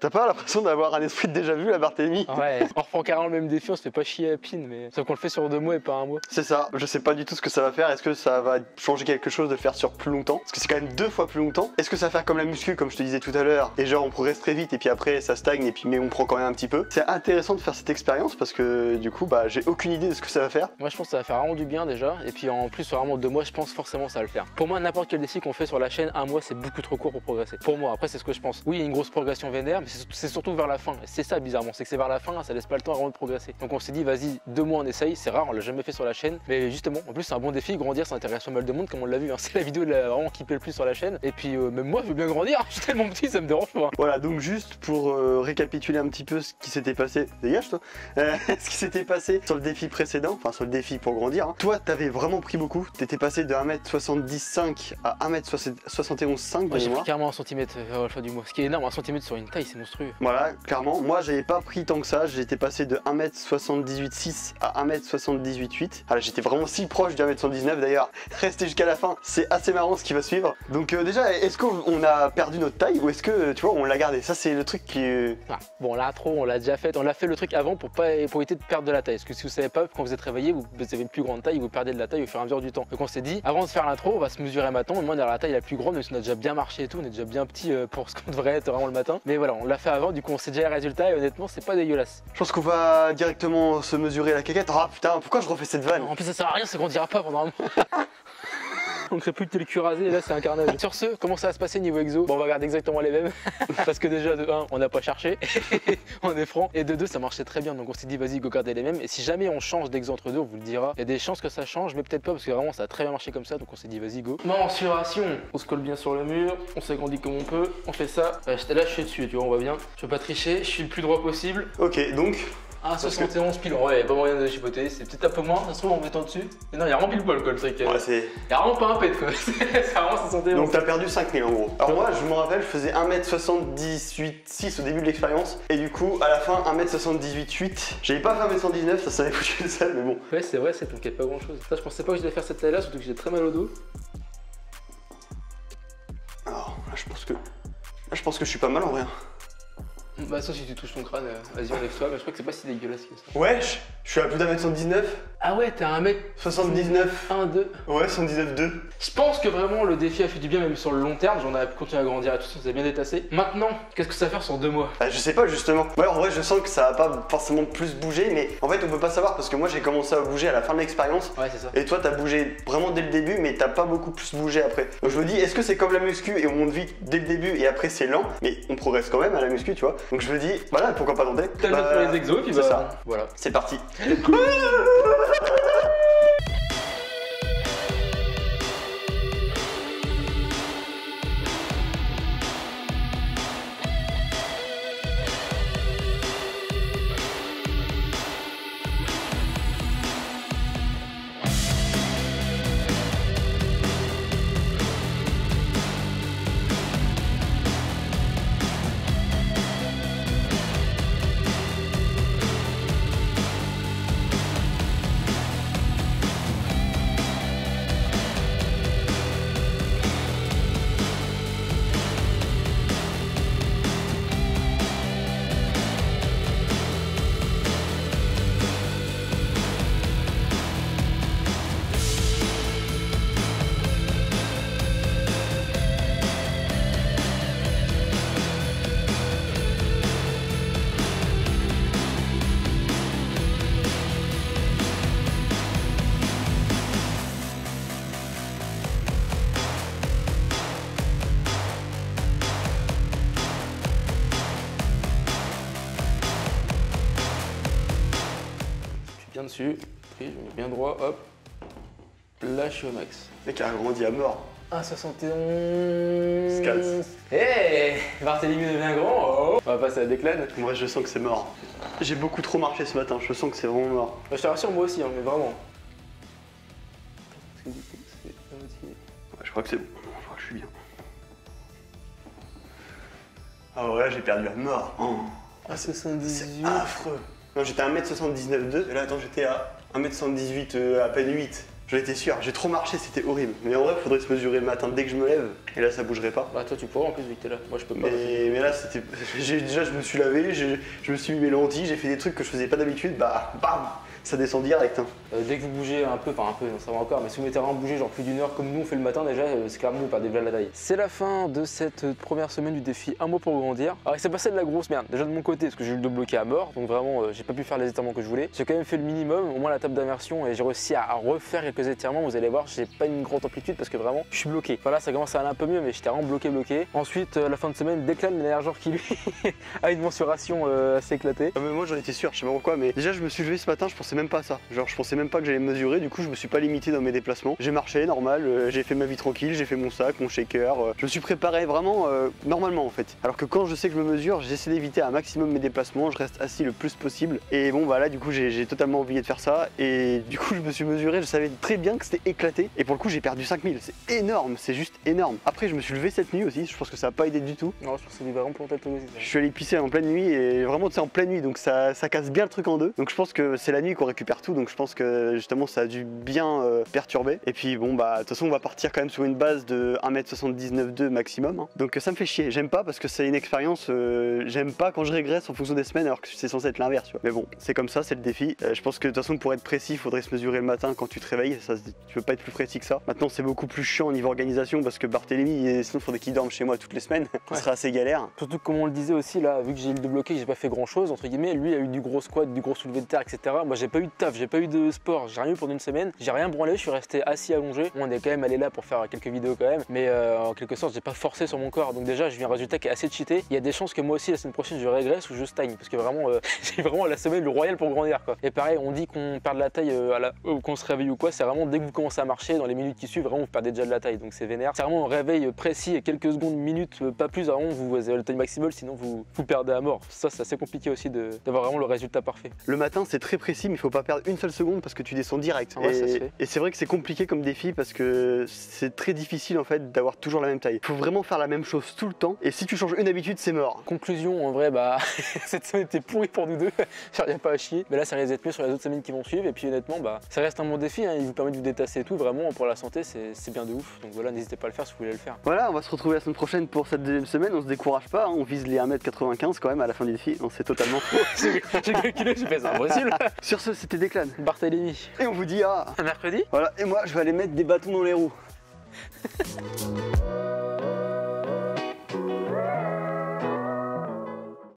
T'as pas l'impression d'avoir un esprit de déjà vu, la Barthélemy? Ouais, on reprend carrément le même défi, on se fait pas chier à pin, mais sauf qu'on le fait sur 2 mois et pas un mois. C'est ça, je sais pas du tout ce que ça va faire. Est-ce que ça va changer quelque chose de le faire sur plus longtemps? Parce que c'est quand même 2 fois plus longtemps. Est-ce que ça va faire comme la muscu, comme je te disais tout à l'heure, et genre on progresse très vite et puis après ça stagne et puis mais on prend quand même un petit peu? C'est intéressant de faire cette expérience parce que du coup bah j'ai aucune idée de ce que ça va faire. Moi je pense que ça va faire vraiment du bien déjà, et puis en plus sur vraiment 2 mois je pense forcément ça va le faire. Pour moi n'importe quel défi qu'on fait sur la chaîne, 1 mois c'est beaucoup trop court pour progresser. Pour moi, après c'est ce que je pense. Oui il y a une grosse progression vénère, mais c'est surtout vers la fin. C'est ça bizarrement, c'est que c'est vers la fin, ça laisse pas le temps vraiment de progresser. Donc on s'est dit vas-y 2 mois on essaye, c'est rare, on l'a jamais fait sur la chaîne. Mais justement, en plus c'est un bon défi, grandir ça intéresse pas mal de monde comme on l'a vu. Hein. C'est la vidéo de la vraiment kiffé le plus sur la chaîne. Et puis même moi je veux bien grandir, je suis tellement petit ça me dérange pas. Voilà donc juste pour récapituler un petit peu ce qui s'était passé, dégage toi, ce qui s'était passé sur le défi précédent, enfin sur le défi pour grandir. Hein. Toi t'avais vraiment pris beaucoup, t'étais passé de 1m75 à 1m71,5 Moi j'ai de pris moi. carrément 1 cm le choix du mois, ce qui est énorme, 1 cm sur une taille c'est monstrueux. Voilà, clairement, moi j'avais pas pris tant que ça, j'étais passé de 1m78,6 à 1m78,8. Voilà, j'étais vraiment si proche du 1m119 d'ailleurs, restez jusqu'à la fin, c'est assez marrant ce qui va suivre. Donc déjà, est-ce qu'on a perdu notre taille ou est-ce que, tu vois, on l'a gardé? Ça c'est le truc qui... Ah, bon là trop, on l'a déjà fait, on l'a fait le truc avant pour éviter de perdre de la taille. Parce que si vous savez pas, quand vous êtes réveillé, vous avez une plus grande taille, vous perdez de la taille au fur et à mesure du temps. Donc on s'est dit, avant de faire l'intro, on va se mesurer maintenant, et moi on a la taille la plus grande, mais on a déjà bien marché et tout, on est déjà bien petit pour ce qu'on devrait être vraiment le matin. Mais voilà, on l'a fait avant, du coup on sait déjà les résultats et honnêtement c'est pas dégueulasse. Je pense qu'on va directement se mesurer la caquette. Ah putain, pourquoi je refais cette vanne? En plus ça sert à rien, c'est qu'on dira pas pendant un mois. On crée plus de le cul rasé et là c'est un carnage. Sur ce, comment ça va se passer niveau exo? Bon on va garder exactement les mêmes. Parce que déjà de 1 on n'a pas cherché, on est franc. Et de 2 ça marchait très bien donc on s'est dit vas-y go garder les mêmes. Et si jamais on change d'exo entre deux, on vous le dira. Il y a des chances que ça change mais peut-être pas parce que vraiment ça a très bien marché comme ça donc on s'est dit vas-y go. Mensuration, on se colle bien sur le mur, on s'agrandit comme on peut, on fait ça. Là je suis dessus tu vois on voit bien. Je veux pas tricher, je suis le plus droit possible. Ok donc... 1,71 pile, ouais, y'a pas moyen de chipoter, c'est peut-être un peu moins, ça se trouve en mettant dessus. Mais non, y'a vraiment pile poil quoi le truc. Ouais, c'est... Y'a vraiment pas un pet quoi, c'est vraiment 71. Donc t'as perdu 5000 en gros. Alors moi je me rappelle, je faisais 1m78,6 au début de l'expérience. Et du coup à la fin 1m78,8. J'avais pas fait 1m119, ça s'avait foutu le seul mais bon. Ouais c'est vrai, ça t'inquiète pas grand chose. Ça je pensais pas que je devais faire cette taille là, surtout que j'ai très mal au dos. Alors là je pense que je suis pas mal en vrai. Bah ça si tu touches ton crâne, vas-y enlève-toi, mais je crois que c'est pas si dégueulasse que ça. Ouais, je suis à plus d'1m119. Ah ouais, t'es un mec 79. 1, 2. Ouais, 119,2. Je pense que vraiment le défi a fait du bien même sur le long terme, j'en ai continué à grandir et tout ça, ça a bien détassé. Maintenant, qu'est-ce que ça va faire sur 2 mois? Bah, je sais pas justement. Ouais, en vrai, je sens que ça va pas forcément plus bouger, mais en fait, on peut pas savoir parce que moi j'ai commencé à bouger à la fin de l'expérience. Ouais, c'est ça. Et toi, t'as bougé vraiment dès le début, mais t'as pas beaucoup plus bougé après. Donc je me dis, est-ce que c'est comme la muscu et on monte vite dès le début et après c'est lent, mais on progresse quand même à la muscu, tu vois. Donc je me dis, voilà, pourquoi pas tenter. T'as le pour les exos, puis c'est bah, ça. Voilà. C'est parti. Bien dessus, puis je mets bien droit, hop. Là je suis au max. Le mec a grandi à mort. 1,71. Scalz. Hey, Barthélemy devient grand. Oh. On va passer à la déclane. Moi je sens que c'est mort. J'ai beaucoup trop marché ce matin, je sens que c'est vraiment mort. Je te rassure moi aussi, hein, mais vraiment. Ouais, je crois que c'est bon, je crois que je suis bien. Ah ouais, j'ai perdu à mort. Oh. Ah, 78. C'est affreux. Non, j'étais à 1m79,2 et là attends, j'étais à 1m118 à peine 8. J'en étais sûr, j'ai trop marché, c'était horrible. Mais en vrai, faudrait se mesurer le matin dès que je me lève. Et là, ça bougerait pas. Bah toi tu pourras en plus vu que t'es là, moi je peux pas. Mais là, c'était. Déjà, je me suis lavé, je me suis mis mes lentilles, j'ai fait des trucs que je faisais pas d'habitude, bah, bam, ça descend direct. Hein. Dès que vous bougez un peu, enfin un peu, ça va encore, mais si vous mettez vraiment bouger genre plus d'une heure comme nous on fait le matin déjà, c'est clairement vous perdez déjà la taille. C'est la fin de cette première semaine du défi un mois pour grandir. Alors il s'est passé de la grosse merde, déjà de mon côté parce que j'ai eu le dos bloqué à mort, donc vraiment j'ai pas pu faire les étirements que je voulais. J'ai quand même fait le minimum, au moins la table d'immersion, et j'ai réussi à refaire quelques étirements. Vous allez voir, j'ai pas une grande amplitude parce que vraiment je suis bloqué. Voilà, ça commence à aller un peu mieux, mais j'étais vraiment bloqué. Ensuite la fin de semaine, Declan l'énergeur qui lui a une mensuration assez éclatée. Mais moi j'en étais sûr, je sais pas pourquoi, mais déjà je me suis levé ce matin, je pensais même pas à ça. Genre je pensais même pas que j'allais me mesurer, du coup je me suis pas limité dans mes déplacements. J'ai marché normal, j'ai fait ma vie tranquille, j'ai fait mon sac, mon shaker, je me suis préparé vraiment normalement en fait. Alors que quand je sais que je me mesure, j'essaie d'éviter un maximum mes déplacements, je reste assis le plus possible. Et bon bah là du coup j'ai totalement oublié de faire ça, et du coup je me suis mesuré, je savais très bien que c'était éclaté, et pour le coup j'ai perdu 5000, c'est énorme, c'est juste énorme. Après je me suis levé cette nuit aussi, je pense que ça a pas aidé du tout. Non, je pense que c'est vraiment pour tête aussi. Je suis allé pisser en pleine nuit, et vraiment tu sais en pleine nuit, donc ça casse bien le truc en deux. Donc je pense que c'est la nuit qu'on récupère tout, donc je pense que justement ça a dû bien perturber. Et puis bon bah de toute façon on va partir quand même sur une base de 1m79,2 maximum, hein. Donc ça me fait chier, j'aime pas parce que c'est une expérience, j'aime pas quand je régresse en fonction des semaines alors que c'est censé être l'inverse, tu vois. Mais bon, c'est comme ça, c'est le défi. Je pense que de toute façon pour être précis, il faudrait se mesurer le matin quand tu te réveilles, ça, tu peux pas être plus précis que ça. Maintenant c'est beaucoup plus chiant au niveau organisation parce que Barthélémy, sinon il faudrait qu'il dorme chez moi toutes les semaines, ce serait assez galère. Surtout que comme on le disait aussi là, vu que j'ai eu le dos bloqué, j'ai pas fait grand chose entre guillemets, lui a eu du gros squat, du gros soulevé de terre, etc. Moi j'ai pas eu de taf, j'ai pas eu de sport, j'ai rien eu pendant une semaine, j'ai rien branlé, je suis resté assis allongé. On est quand même allé là pour faire quelques vidéos quand même, mais en quelque sorte j'ai pas forcé sur mon corps, donc déjà j'ai eu un résultat qui est assez cheaté. Il y a des chances que moi aussi la semaine prochaine je régresse ou je stagne, parce que vraiment j'ai vraiment la semaine le royal pour grandir quoi. Et pareil, on dit qu'on perd de la taille qu'on se réveille ou quoi, c'est vraiment dès que vous commencez à marcher, dans les minutes qui suivent, vraiment vous perdez déjà de la taille, donc c'est vénère. C'est vraiment un réveil précis et quelques secondes, minutes, pas plus, vraiment vous avez le taille maximale, sinon vous perdez à mort. Ça c'est assez compliqué aussi d'avoir vraiment le résultat parfait. Le matin c'est très précis, mais il faut pas perdre une seule seconde parce que tu descends direct. Ouais, ça se fait. Et c'est vrai que c'est compliqué comme défi parce que c'est très difficile en fait d'avoir toujours la même taille. Il faut vraiment faire la même chose tout le temps, et si tu changes une habitude c'est mort. Conclusion, en vrai bah cette semaine était pourrie pour nous deux, j'arrive pas à chier, mais là ça risque d'être mieux sur les autres semaines qui vont suivre, et puis honnêtement bah ça reste un bon défi, hein. Il vous permet de vous détasser et tout, vraiment pour la santé c'est bien de ouf, donc voilà, n'hésitez pas à le faire si vous voulez le faire. Voilà, on va se retrouver la semaine prochaine pour cette deuxième semaine, on se décourage pas, hein. On vise les 1m95 quand même à la fin du défi, non c'est totalement faux. J'ai calculé, j'ai fait ça impossible. Sur ce, c'était Declan, Barthélémy, et on vous dit à mercredi. voilà, et moi je vais aller mettre des bâtons dans les roues.